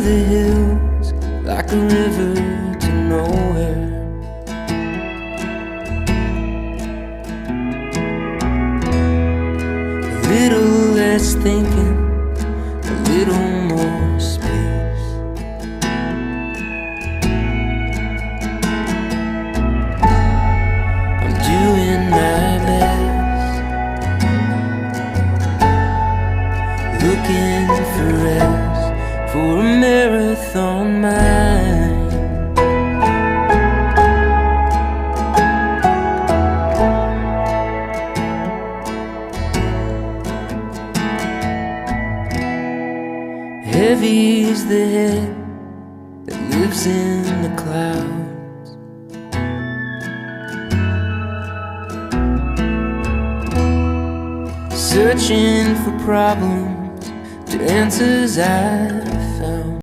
the hills like a river to nowhere. A little less thinking, a little more space. I'm doing my best, looking for rest, for a marathon mind. Heavy is the head that lives in the clouds. Searching for problems to answers I found.